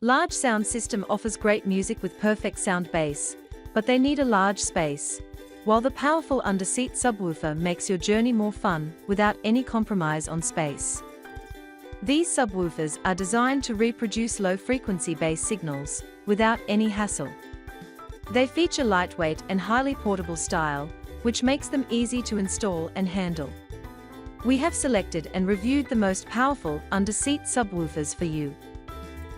Large sound system offers great music with perfect sound bass, but they need a large space, while the powerful Underset Subwoofer makes your journey more fun without any compromise on space. These subwoofers are designed to reproduce low-frequency bass signals without any hassle. They feature lightweight and highly portable style, which makes them easy to install and handle. We have selected and reviewed the most powerful Underset subwoofers for you.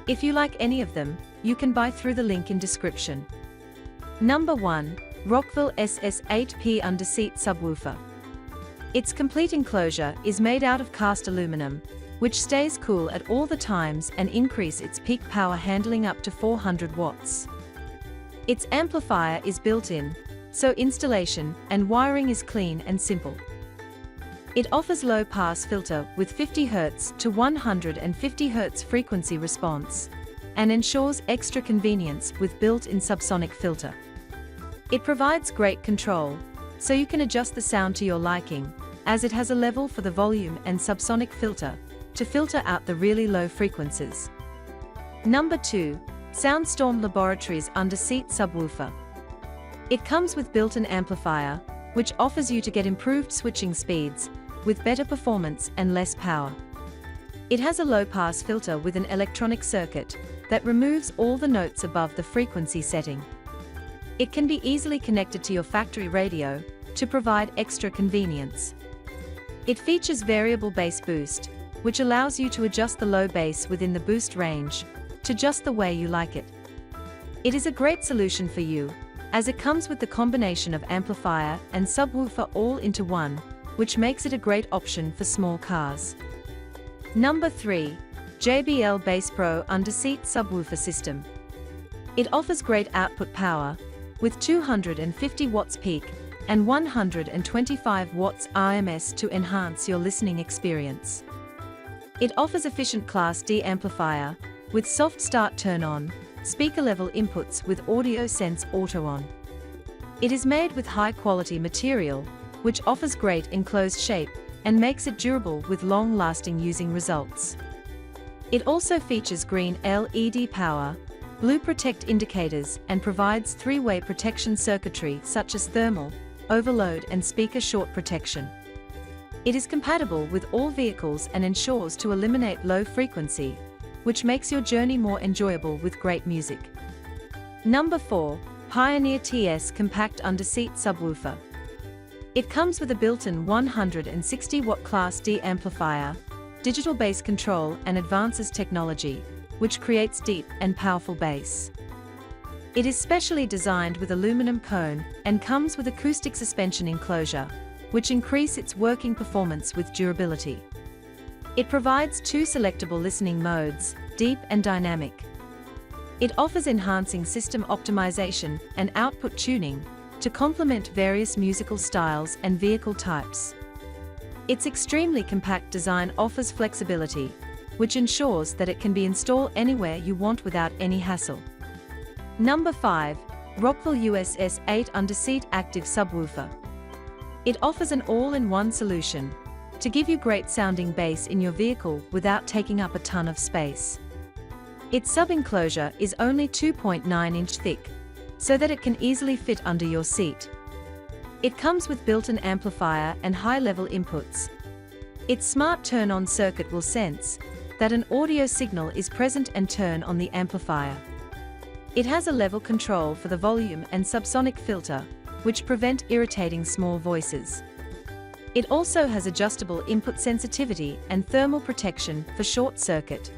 If you like any of them, you can buy through the link in description. Number 1. Rockville SS8P Underset Subwoofer. Its complete enclosure is made out of cast aluminum, which stays cool at all the times and increase its peak power handling up to 400 watts. Its amplifier is built in, so installation and wiring is clean and simple. It offers low-pass filter with 50 Hz to 150 Hz frequency response, and ensures extra convenience with built-in subsonic filter. It provides great control, so you can adjust the sound to your liking, as it has a level for the volume and subsonic filter, to filter out the really low frequencies. Number 2. Soundstorm Laboratories Underset Subwoofer. It comes with built-in amplifier, which offers you to get improved switching speeds, with better performance and less power. It has a low-pass filter with an electronic circuit that removes all the notes above the frequency setting. It can be easily connected to your factory radio to provide extra convenience. It features variable bass boost, which allows you to adjust the low bass within the boost range to just the way you like it. It is a great solution for you, as it comes with the combination of amplifier and subwoofer all into one, which makes it a great option for small cars. Number 3. JBL Bass Pro Underset Subwoofer System. It offers great output power, with 250 watts peak and 125 watts RMS to enhance your listening experience. It offers efficient Class D amplifier, with soft start turn-on, speaker-level inputs with audio sense auto-on. It is made with high-quality material, which offers great enclosed shape and makes it durable with long-lasting using results. It also features green LED power, blue protect indicators, and provides three-way protection circuitry such as thermal, overload and speaker short protection. It is compatible with all vehicles and ensures to eliminate low frequency, which makes your journey more enjoyable with great music. Number 4. Pioneer TS Compact Underset Subwoofer. It comes with a built-in 160-watt Class D amplifier, digital bass control and advances technology, which creates deep and powerful bass. It is specially designed with aluminum cone and comes with acoustic suspension enclosure, which increase its working performance with durability. It provides 2 selectable listening modes, deep and dynamic. It offers enhancing system optimization and output tuning to complement various musical styles and vehicle types. Its extremely compact design offers flexibility, which ensures that it can be installed anywhere you want without any hassle. Number 5. Rockville USS8 Underset Active Subwoofer. It offers an all-in-one solution to give you great sounding bass in your vehicle without taking up a ton of space. Its sub-enclosure is only 2.9 inch thick, so that it can easily fit under your seat. It comes with built-in amplifier and high-level inputs. Its smart turn-on circuit will sense that an audio signal is present and turn on the amplifier. It has a level control for the volume and subsonic filter, which prevent irritating small voices. It also has adjustable input sensitivity and thermal protection for short circuit.